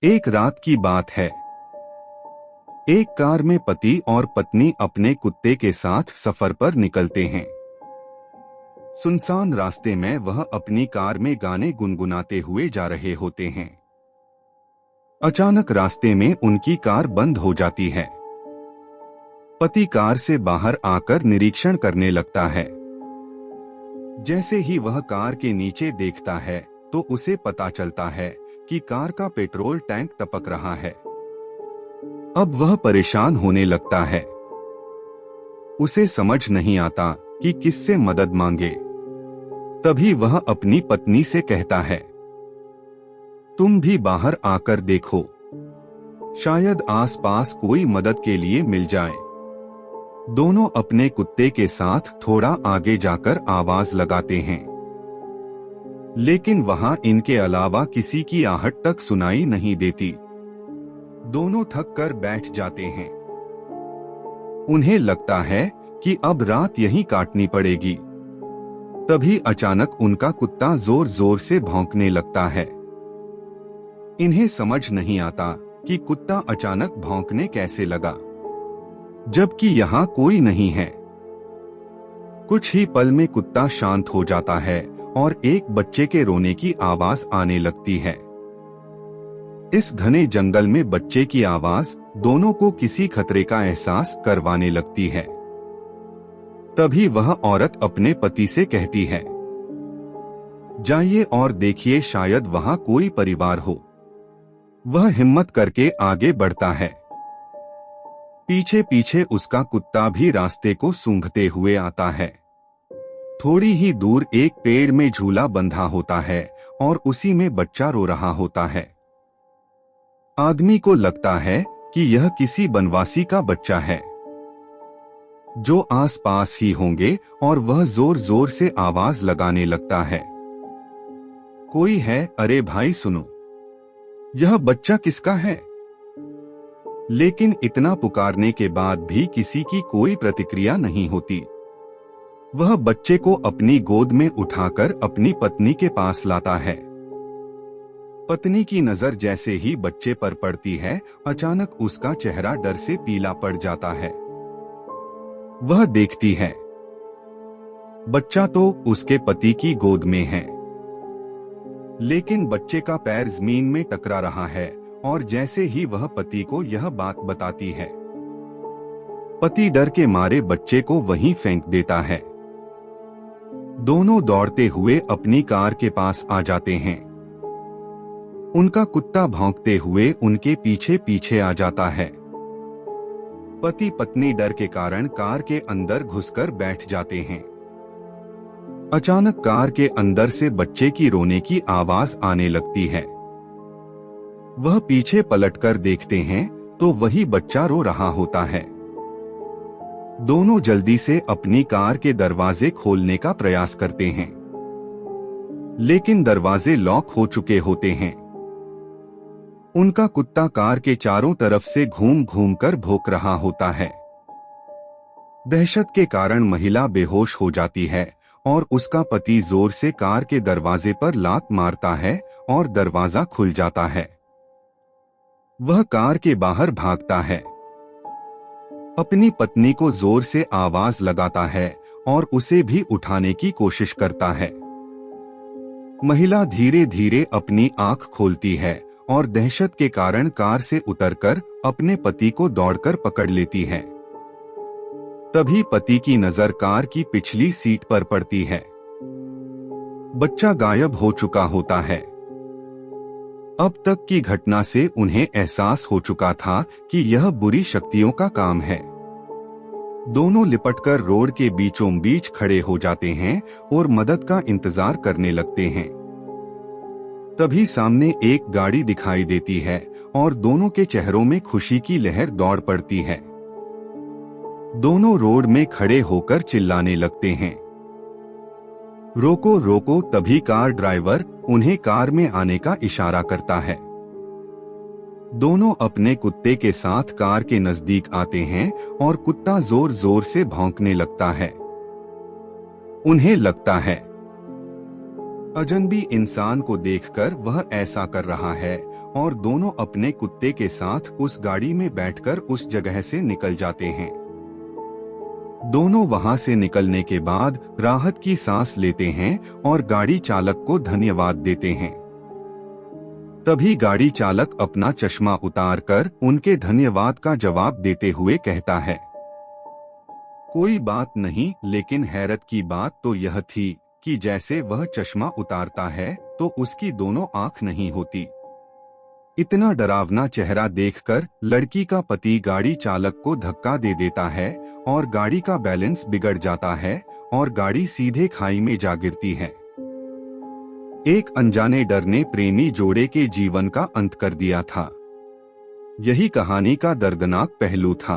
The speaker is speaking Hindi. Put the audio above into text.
एक रात की बात है। एक कार में पति और पत्नी अपने कुत्ते के साथ सफर पर निकलते हैं। सुनसान रास्ते में वह अपनी कार में गाने गुनगुनाते हुए जा रहे होते हैं। अचानक रास्ते में उनकी कार बंद हो जाती है। पति कार से बाहर आकर निरीक्षण करने लगता है। जैसे ही वह कार के नीचे देखता है तो उसे पता चलता है कि कार का पेट्रोल टैंक टपक रहा है। अब वह परेशान होने लगता है। उसे समझ नहीं आता कि किससे मदद मांगे। तभी वह अपनी पत्नी से कहता है, तुम भी बाहर आकर देखो, शायद आसपास कोई मदद के लिए मिल जाए। दोनों अपने कुत्ते के साथ थोड़ा आगे जाकर आवाज लगाते हैं, लेकिन वहां इनके अलावा किसी की आहट तक सुनाई नहीं देती। दोनों थक कर बैठ जाते हैं। उन्हें लगता है कि अब रात यहीं काटनी पड़ेगी। तभी अचानक उनका कुत्ता जोर जोर से भौंकने लगता है। इन्हें समझ नहीं आता कि कुत्ता अचानक भौंकने कैसे लगा, जबकि यहाँ कोई नहीं है। कुछ ही पल में कुत्ता शांत हो जाता है और एक बच्चे के रोने की आवाज आने लगती है। इस घने जंगल में बच्चे की आवाज दोनों को किसी खतरे का एहसास करवाने लगती है। तभी वह औरत अपने पति से कहती है, जाइए और देखिए, शायद वहां कोई परिवार हो। वह हिम्मत करके आगे बढ़ता है। पीछे पीछे उसका कुत्ता भी रास्ते को सूंघते हुए आता है। थोड़ी ही दूर एक पेड़ में झूला बंधा होता है और उसी में बच्चा रो रहा होता है। आदमी को लगता है कि यह किसी बनवासी का बच्चा है, जो आसपास ही होंगे, और वह जोर जोर से आवाज लगाने लगता है, कोई है? अरे भाई सुनो, यह बच्चा किसका है? लेकिन इतना पुकारने के बाद भी किसी की कोई प्रतिक्रिया नहीं होती। वह बच्चे को अपनी गोद में उठाकर अपनी पत्नी के पास लाता है। पत्नी की नजर जैसे ही बच्चे पर पड़ती है, अचानक उसका चेहरा डर से पीला पड़ जाता है। वह देखती है, बच्चा तो उसके पति की गोद में है, लेकिन बच्चे का पैर जमीन में टकरा रहा है। और जैसे ही वह पति को यह बात बताती है, पति डर के मारे बच्चे को वहीं फेंक देता है। दोनों दौड़ते हुए अपनी कार के पास आ जाते हैं। उनका कुत्ता भौंकते हुए उनके पीछे पीछे आ जाता है। पति पत्नी डर के कारण कार के अंदर घुसकर बैठ जाते हैं। अचानक कार के अंदर से बच्चे की रोने की आवाज आने लगती है। वह पीछे पलटकर देखते हैं तो वही बच्चा रो रहा होता है। दोनों जल्दी से अपनी कार के दरवाजे खोलने का प्रयास करते हैं, लेकिन दरवाजे लॉक हो चुके होते हैं। उनका कुत्ता कार के चारों तरफ से घूम घूम कर भौंक रहा होता है। दहशत के कारण महिला बेहोश हो जाती है और उसका पति जोर से कार के दरवाजे पर लात मारता है और दरवाजा खुल जाता है। वह कार के बाहर भागता है, अपनी पत्नी को जोर से आवाज लगाता है और उसे भी उठाने की कोशिश करता है। महिला धीरे धीरे अपनी आंख खोलती है और दहशत के कारण कार से उतरकर अपने पति को दौड़कर पकड़ लेती है। तभी पति की नजर कार की पिछली सीट पर पड़ती है। बच्चा गायब हो चुका होता है। अब तक की घटना से उन्हें एहसास हो चुका था कि यह बुरी शक्तियों का काम है। दोनों लिपटकर रोड के बीचों बीच खड़े हो जाते हैं और मदद का इंतजार करने लगते हैं। तभी सामने एक गाड़ी दिखाई देती है और दोनों के चेहरों में खुशी की लहर दौड़ पड़ती है। दोनों रोड में खड़े होकर चिल्लाने लगते हैं, रोको रोको। तभी कार ड्राइवर उन्हें कार में आने का इशारा करता है। दोनों अपने कुत्ते के साथ कार के नजदीक आते हैं और कुत्ता जोर जोर से भौंकने लगता है। उन्हें लगता है अजनबी इंसान को देखकर वह ऐसा कर रहा है और दोनों अपने कुत्ते के साथ उस गाड़ी में बैठकर उस जगह से निकल जाते हैं। दोनों वहां से निकलने के बाद राहत की सांस लेते हैं और गाड़ी चालक को धन्यवाद देते हैं। तभी गाड़ी चालक अपना चश्मा उतारकर उनके धन्यवाद का जवाब देते हुए कहता है, कोई बात नहीं, लेकिन हैरत की बात तो यह थी कि जैसे वह चश्मा उतारता है तो उसकी दोनों आंख नहीं होती। इतना डरावना चेहरा देखकर लड़की का पति गाड़ी चालक को धक्का दे देता है और गाड़ी का बैलेंस बिगड़ जाता है और गाड़ी सीधे खाई में जा गिरती है। एक अनजाने डर ने प्रेमी जोड़े के जीवन का अंत कर दिया था। यही कहानी का दर्दनाक पहलू था।